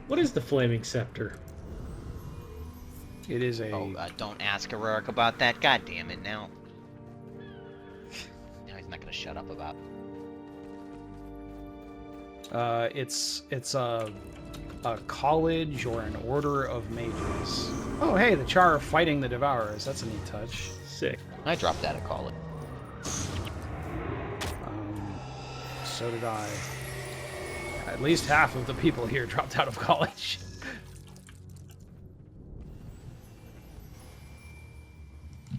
What is the Flaming Scepter? It is a... Oh, don't ask Rurik about that. God damn it, now. Now he's not gonna shut up about it. It's a college or an order of mages. Oh, hey, the Char are fighting the Devourers. That's a neat touch. Sick. I dropped out of college. So did I. At least half of the people here dropped out of college.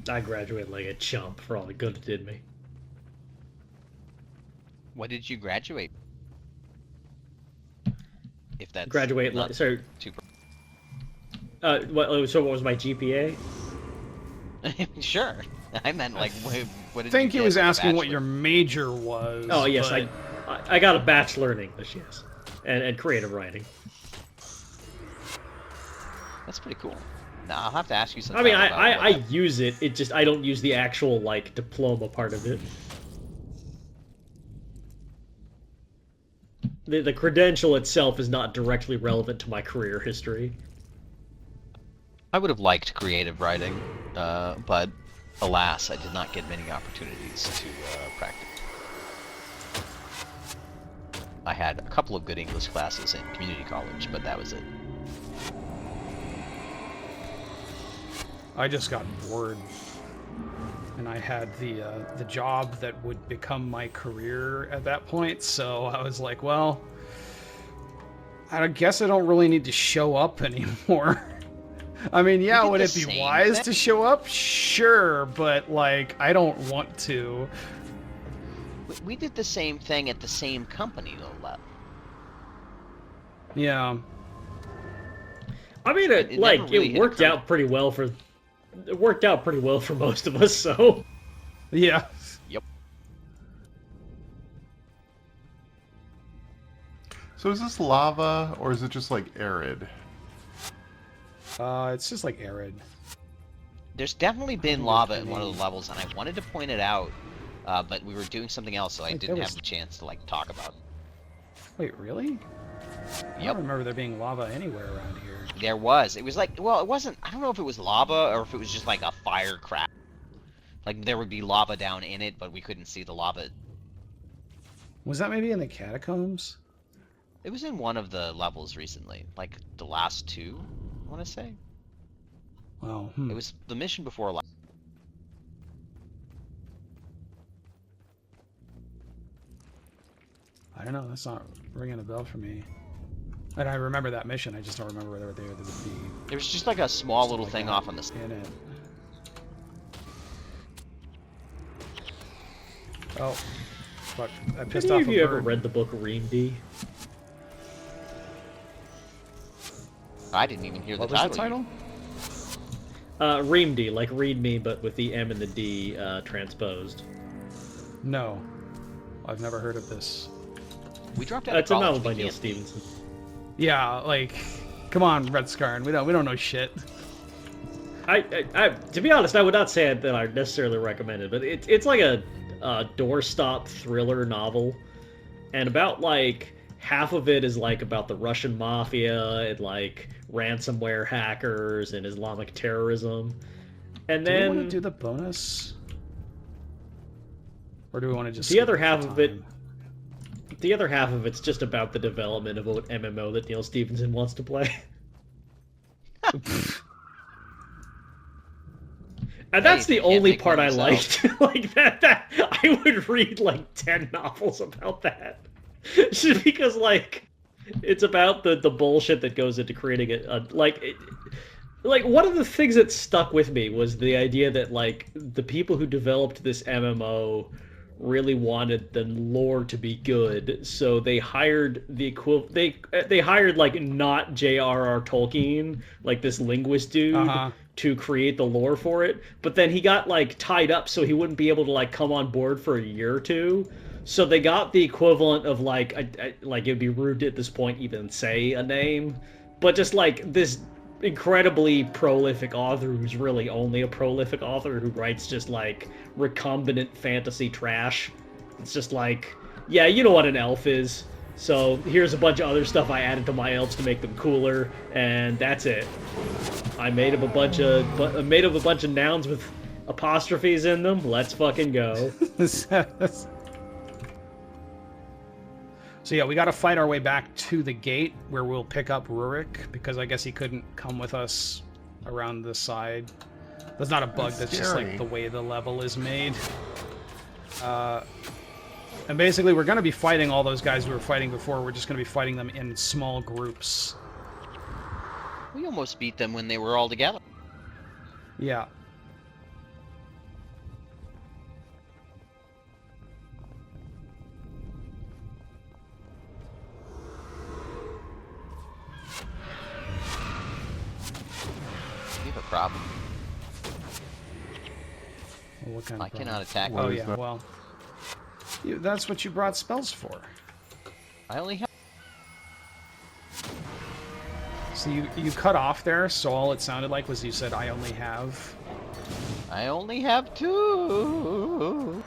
I graduated like a chump for all the good it did me. What did you graduate? If that's Graduate not like so. too... So what was my GPA? Sure. I meant like what did I think you he was get for a asking what bachelor? your major was. Oh yes, but... I got a bachelor in English, yes, and creative writing. That's pretty cool. Now I'll have to ask you I mean, something. I use it. It just I don't use the actual like diploma part of it. The credential itself is not directly relevant to my career history. I would have liked creative writing, but alas, I did not get many opportunities to practice. I had a couple of good English classes in community college, but that was it. I just got bored, and I had the job that would become my career at that point. So I was like, well, I guess I don't really need to show up anymore. I mean, yeah, would it be wise to show up? Sure, but like, I don't want to. We did the same thing at the same company, though, Lev. Yeah. I mean, it worked out pretty well for. It worked out pretty well for most of us, so. Yeah. Yep. So is this lava, or is it just like arid? It's just like arid. There's definitely been lava in one of the levels, and I wanted to point it out, but we were doing something else, so I didn't have the chance to like talk about it. Wait, really? I don't remember there being lava anywhere around here. There was. It was like, well, it wasn't. I don't know if it was lava or if it was just like a fire crack. Like there would be lava down in it, but we couldn't see the lava. Was that maybe in the catacombs? It was in one of the levels recently, like the last two, I want to say. Wow. It was the mission before last. I don't know. That's not ringing a bell for me. And I remember that mission. I just don't remember whether there would be. There was just like a small little thing off on the in it. Oh, fuck! I pissed off a bird. Have you ever read the book Ream D? I didn't even hear the title. What was the title? Ream D, like read me, but with the M and the D transposed. No, I've never heard of this. We dropped out. It's a novel by Neil Stevenson. Yeah, like, come on, Rutskarn. We don't know shit. To be honest, I would not say that I necessarily recommend it, but it's like a doorstop thriller novel, and about like half of it is like about the Russian mafia and like ransomware hackers and Islamic terrorism, and then do we want to do the bonus, or do we want to just the other half of it? The other half of it's just about the development of an MMO that Neil Stevenson wants to play. And that's the only part I liked. Like that I would read like 10 novels about that. Just because like it's about the bullshit that goes into creating like one of the things that stuck with me was the idea that like the people who developed this MMO really wanted the lore to be good, so they hired the they hired like not J.R.R. Tolkien, like this linguist dude, to create the lore for it, but then he got like tied up, so he wouldn't be able to like come on board for a year or two. So they got the equivalent of like like it'd be rude at this point even say a name, but just like this incredibly prolific author who's really only a prolific author who writes just like recombinant fantasy trash. It's just like, yeah, you know what an elf is. So here's a bunch of other stuff I added to my elves to make them cooler, and that's it. I made up a bunch of nouns with apostrophes in them. Let's fucking go. So yeah, we got to fight our way back to the gate where we'll pick up Rurik, because I guess he couldn't come with us around the side. That's not a bug, that's just like the way the level is made. And basically we're going to be fighting all those guys we were fighting before. We're just going to be fighting them in small groups. We almost beat them when they were all together. Yeah. We have a problem. Well, what kind I of cannot attack. Oh them. yeah, well, that's what you brought spells for. I only have. So you cut off there, so all it sounded like was you said, I only have... I only have 2.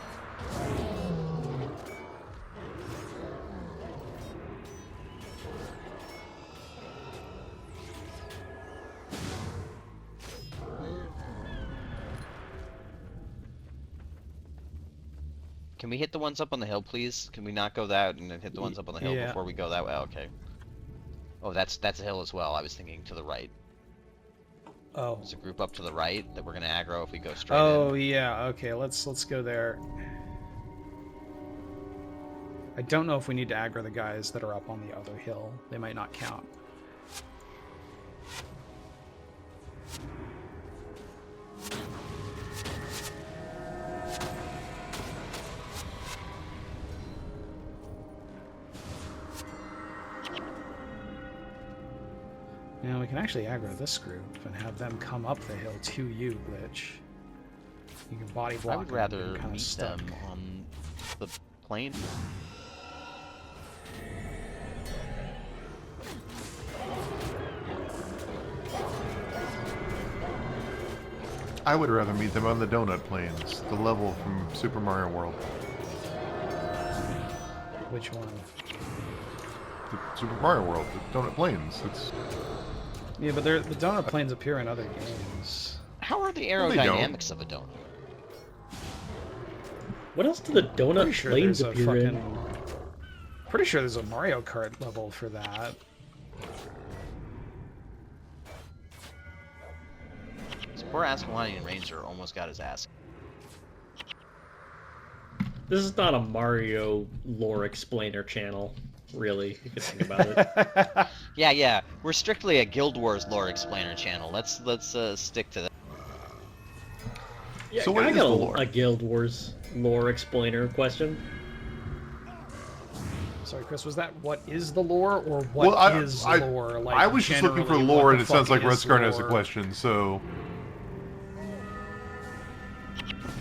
Can we hit the ones up on the hill, please? Can we not go that and then hit the ones up on the hill before we go that way? Okay. Oh, that's a hill as well. I was thinking to the right. Oh. There's a group up to the right that we're gonna aggro if we go straight in. Oh yeah, okay, let's go there. I don't know if we need to aggro the guys that are up on the other hill. They might not count. Now we can actually aggro this group and have them come up the hill to you, Glitch. You can body block. I would them rather and kind of meet stuck. them on the plane. I would rather meet them on the donut plains, the level from Super Mario World. Which one? The Super Mario World, the donut plains. It's... Yeah, but the donut planes appear in other games. How are the No, they aerodynamics of a donut? What else do the donut planes appear in? Pretty sure there's a Mario Kart level for that. This poor Ascalonian Ranger almost got his ass. This is not a Mario lore explainer channel, really, if you think about it. Yeah. We're strictly a Guild Wars lore explainer channel. Let's stick to that. Yeah, So what I is got the lore? a Guild Wars lore explainer question. Sorry, Chris, was that what is the lore or what is lore? Like, I was just looking for generally, lore, what and the it sounds fuck like is Rutskarn has a lore? question, so...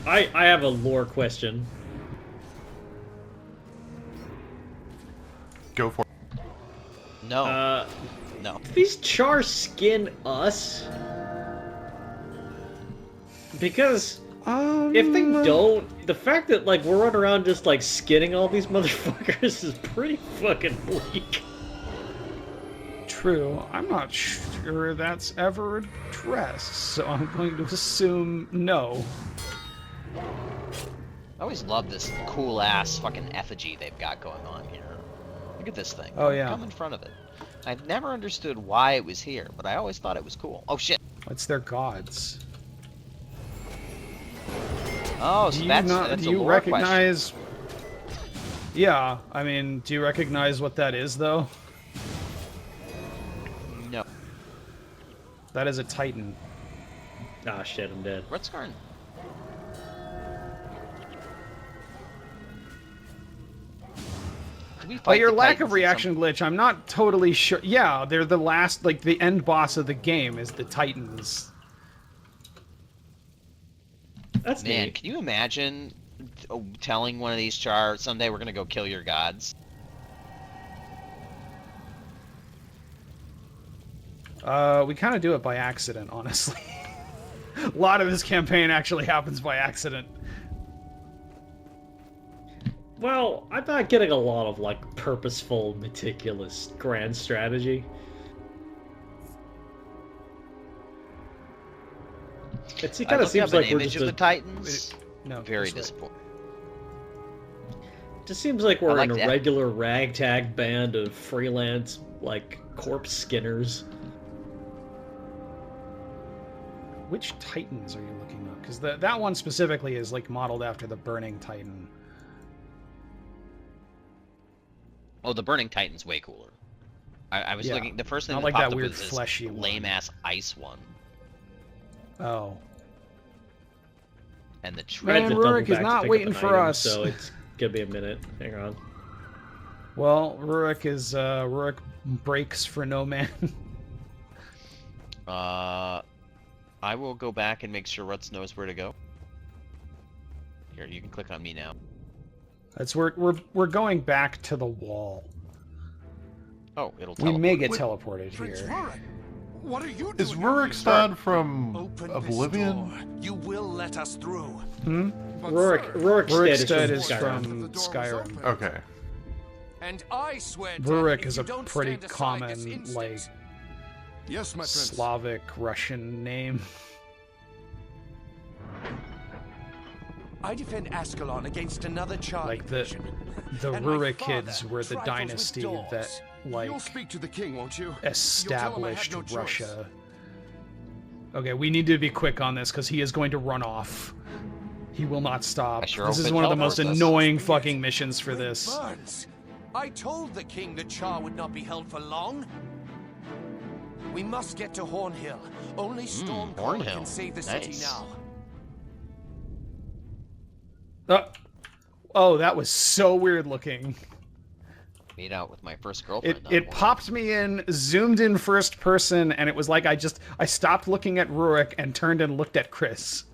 I have a lore question. Go for it. No. No. Do these chars skin us? Because if they don't, the fact that like we're running around just like skinning all these motherfuckers is pretty fucking bleak. True. I'm not sure that's ever addressed, so I'm going to assume no. I always love this cool ass fucking effigy they've got going on here. Look at this thing. Oh, yeah. Come in front of it. I've never understood why it was here, but I always thought it was cool. Oh shit. It's their gods. Oh, so that's a do you lore recognize? Yeah, I mean, do you recognize what that is, though? question. No. That is a Titan. Ah shit, I'm dead. Rutskarn. Did we But fight your the lack Titans of in reaction glitch, I'm not totally sure. Yeah, they're the last, like, the end boss of the game is the Titans. That's Man, neat. can you imagine telling one of these char someday we're gonna go kill your gods? We kind of do it by accident, honestly. A lot of this campaign actually happens by accident. Well, I'm not getting a lot of, like, purposeful, meticulous, grand strategy. It kind of seems like we're image just of the Titans. No, Very that's right. disappointing. Just seems like we're like in a that. regular ragtag band of freelance, like, corpse skinners. Which Titans are you looking at? Because that one specifically is like modeled after the Burning Titan. Oh, the Burning Titan's way cooler. I was Yeah. looking. The first thing Not that like popped that up weird was this fleshy one. lame-ass ice one. Oh. And the I had Man, to tree. double Rurik is back to not pick up waiting an for item, us. So it's gonna be a minute. Hang on. Well, Rurik breaks for no man. I will go back and make sure Ruts knows where to go. Here, you can click on me now. We're going back to the wall. Oh, it'll We teleport. may get Wait, teleported Prince here. Rurik, what are you doing? Is out Rurik here? Stad from Open Oblivion? This door. You will let us through. Hmm? But Rurik's Rurikstead is is from Skyrim. from The door was Skyrim. open. Okay. And I swear, Rurik if is you a don't pretty stand aside common, this instant- like, Yes, my prince. Slavic Russian name. I defend Ascalon against another child. Like the And my Rurik father kids were the trifles with dynasty doors. that, like, You'll speak to the king, won't you? established no choice. Russia. Okay, we need to be quick on this because he is going to run off. He will not stop. I sure This hope is it one of the most teleports us. annoying fucking missions for Great this. Burns. I told the king the Char would not be held for long. We must get to Hornhill. Only Stormcaller Hornhill. can save the city Nice. now. Oh, that was so weird looking. Meet out with my first girlfriend. It popped me in, zoomed in first person, and it was like I stopped looking at Rurik and turned and looked at Chris.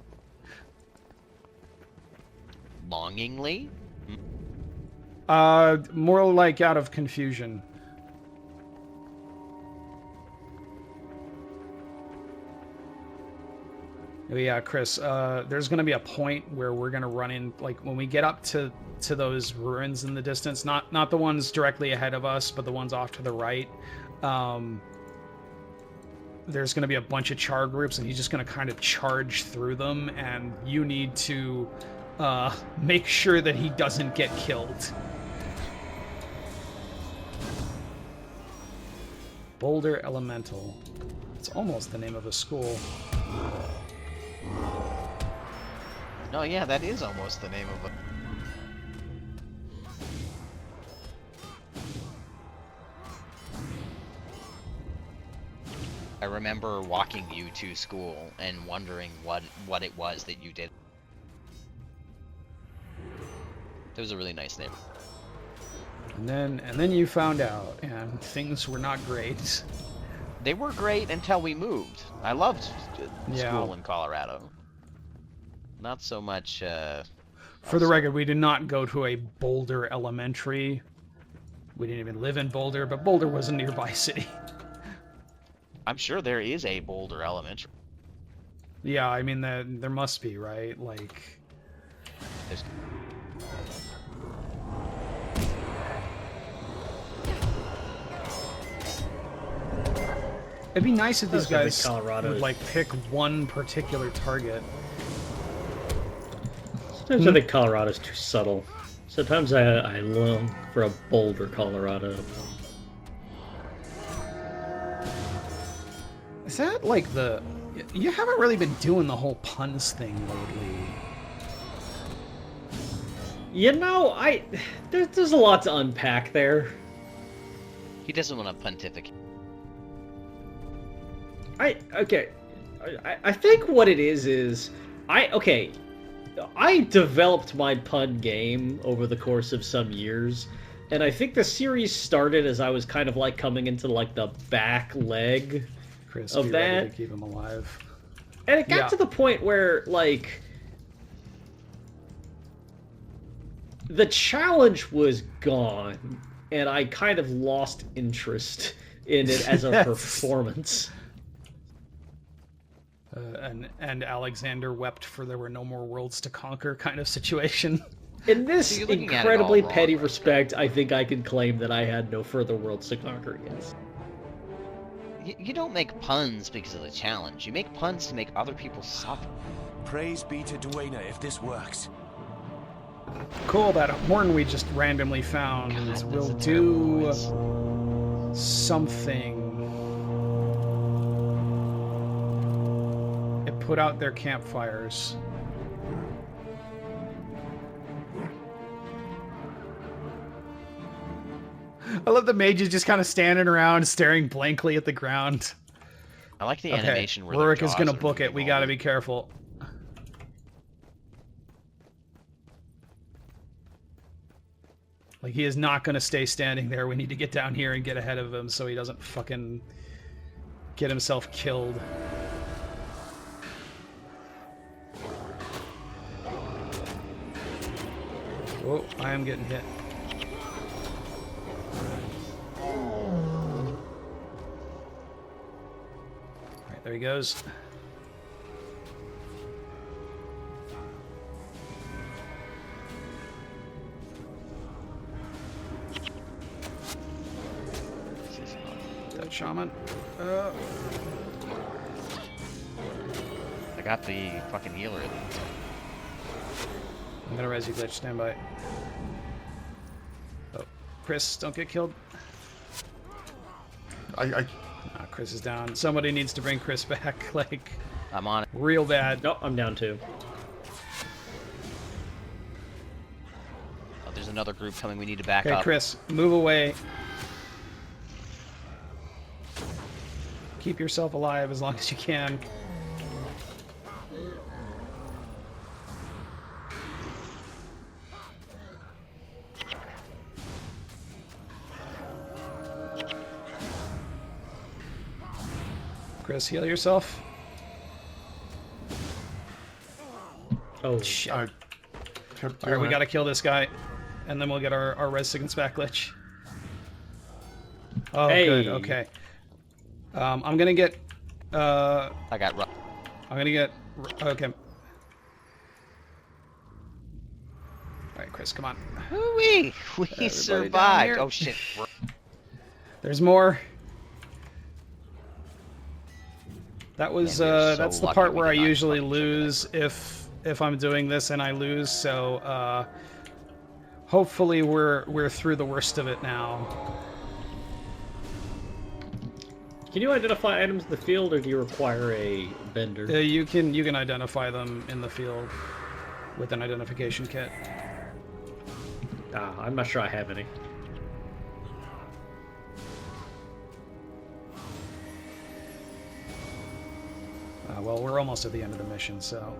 Longingly. More like out of confusion. Yeah, Chris, there's going to be a point where we're going to run in, like, when we get up to those ruins in the distance, not the ones directly ahead of us, but the ones off to the right. There's going to be a bunch of char groups, and he's just going to kind of charge through them, and you need to make sure that he doesn't get killed. Boulder Elemental. It's almost the name of a school. No, yeah, that is almost the name of it. I remember walking you to school and wondering what it was that you did. It was a really nice neighborhood. And then you found out, and things were not great. They were great until we moved. I loved Yeah. school in Colorado. Not so much. For the record, we did not go to a Boulder Elementary. We didn't even live in Boulder, but Boulder was a nearby city. I'm sure there is a Boulder Elementary. Yeah, I mean, there must be, right? Like, There's... it'd be nice if these I think guys Colorado would, is- like, pick one particular target. Sometimes I think Colorado's too subtle. Sometimes I long for a bolder Colorado. Is that, like, the... You haven't really been doing the whole puns thing lately. You know, there's a lot to unpack there. He doesn't want to pontificate. I think what it is I developed my pun game over the course of some years, and I think the series started as I was kind of like coming into like the back leg Chris, of be ready that. to keep him alive. And it got Yeah. to the point where, like, the challenge was gone, and I kind of lost interest in it as a Yes. performance. And Alexander wept for there were no more worlds to conquer kind of situation. In this So you're looking at it all incredibly wrong, petty right? respect, I think I can claim that I had no further worlds to conquer, yes. You don't make puns because of the challenge. You make puns to make other people suffer. Praise be to Duena if this works. Cool, that horn we just randomly found will do something. It put out their campfires. I love the mages just kind of standing around, staring blankly at the ground. I like the Okay, animation where their Rurik is jaws gonna are book it. moving We gotta all- be careful. Like, he is not gonna stay standing there. We need to get down here and get ahead of him so he doesn't fucking get himself killed. Oh, I am getting hit. Alright, there he goes. That shaman. I got the fucking healer. I'm gonna res you, glitch. Stand by. Oh, Chris, don't get killed. I Ah, Chris is down. Somebody needs to bring Chris back, like, I'm on it. real bad. No, I'm down too. Oh, there's another group coming. We need to back Okay, up. Chris, move away. Keep yourself alive as long as you can. Chris, heal yourself. Oh, Shit. I kept Alright, we doing gotta it. kill this guy. And then we'll get our res seconds back, glitch. Oh, Hey. good, okay. I'm gonna get... I got I'm gonna get... Okay. Alright, Chris, come on. Woo-wee! We down survived. here. Oh shit. There's more. That was Man, we are so that's the lucky part we where I did not usually fucking check it lose if I'm doing this and I lose. So hopefully we're through the worst of it now. can you identify items in the field, or do you require a vendor? You can identify them in the field with an identification kit. I'm not sure I have any. Well, we're almost at the end of the mission, so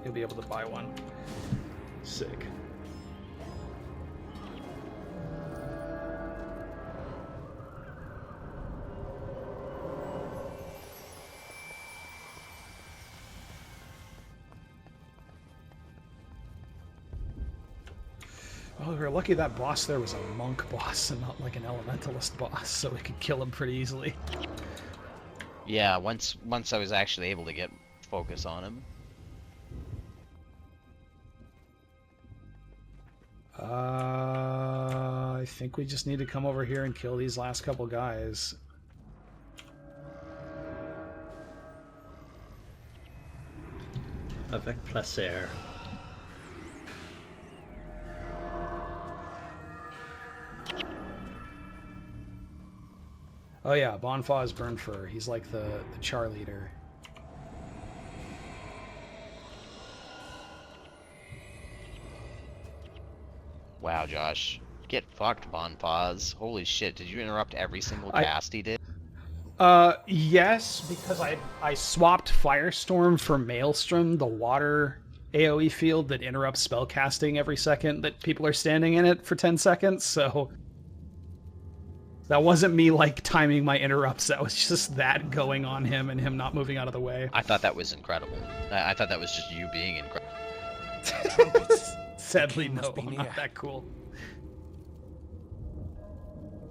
you'll be able to buy one. Sick. Well, we were lucky that boss there was a monk boss and not like an elementalist boss, so we could kill him pretty easily. Yeah, once I was actually able to get focus on him. I think we just need to come over here and kill these last couple guys. Avec plaisir. Oh yeah, Bonfa is Burnfur. He's like the char leader. Wow, Josh. Get fucked, Bonpause. Holy shit, did you interrupt every single I- cast he did? Yes, because I swapped Firestorm for Maelstrom, the water AoE field that interrupts spell casting every second that people are standing in it for 10 seconds, so... That wasn't me, like, timing my interrupts. That was just that going on him and him not moving out of the way. I thought that was incredible. I thought that was just you being incredible. Sadly, king no, must be I'm near. not that cool.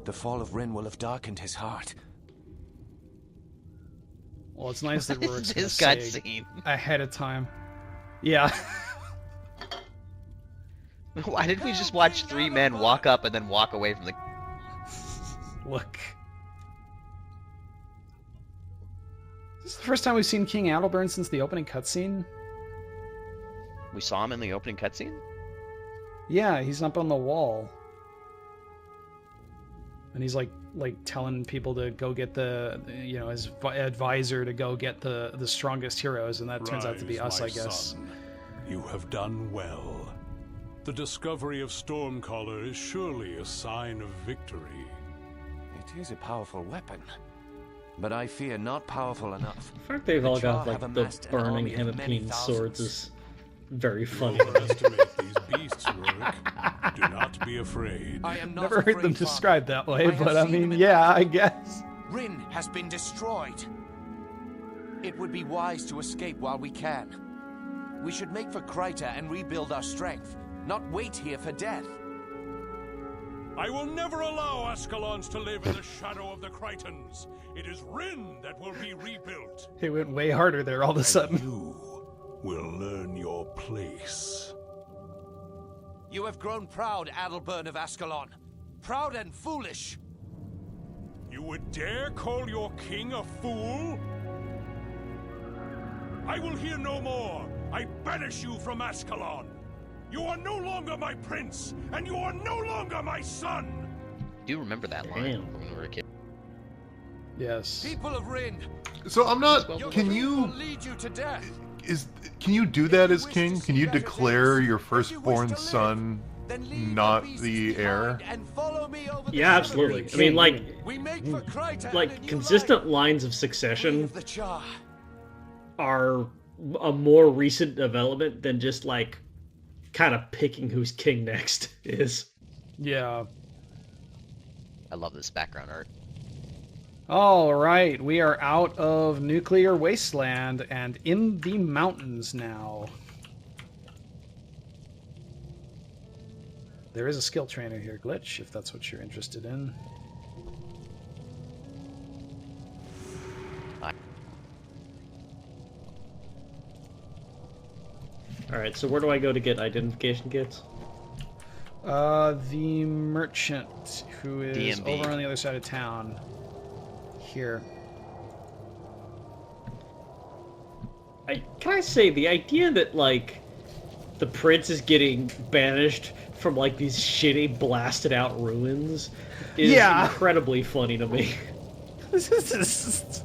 The fall of Rin will have darkened his heart. Well, it's nice that Rurik's gonna His say cutscene. ahead of time. Yeah. Why did we just watch 3 men walk up and then walk away from the... Look. Is this the first time we've seen King Adalburn since the opening cutscene? We saw him in the opening cutscene? Yeah, he's up on the wall. And he's like telling people to go get the, you know, his advisor to go get the strongest heroes, and that turns out to be us, I guess. Son, you have done well. The discovery of Stormcaller is surely a sign of victory. It is a powerful weapon, but I fear not powerful enough. The fact they've all got like have the amassed an burning army of many hemipene swords thousands. is very funny. Don't underestimate these beasts, Rurik. Do not be afraid. I am not Never heard them afraid, Father. described that way, I have but I seen mean, them in yeah, action. I guess. Rin has been destroyed. It would be wise to escape while we can. We should make for Kryta and rebuild our strength, not wait here for death. I will never allow Ascalons to live in the shadow of the Crichtons. It is Rin that will be rebuilt. It went way harder there all of a sudden. You will learn your place. You have grown proud, Adalburn of Ascalon. Proud and foolish. You would dare call your king a fool? I will hear no more. I banish you from Ascalon. You are no longer my prince, and you are no longer my son. Do you remember that line Damn. from when we were a kid? Yes. People of Rin, So I'm not. your Can king will you lead you to death. can you do that as king? Can you Better declare days. your If you firstborn wish to live, son then leave not beasts the heir? behind and follow me over the Yeah, Silver absolutely. Reach. I mean, like We make for Kryta and a like new consistent life. lines of Free succession of the Char. are a more recent development than just like kind of picking who's king next is. Yeah. I love this background art. All right, we are out of Nuclear Wasteland and in the mountains now. There is a skill trainer here, Glitch, if that's what you're interested in. Alright, so where do I go to get identification kits? The merchant, who is DMB. over on the other side of town. Here. Can I say, the idea that, like, the prince is getting banished from, like, these shitty, blasted-out ruins is Yeah. incredibly funny to me. This is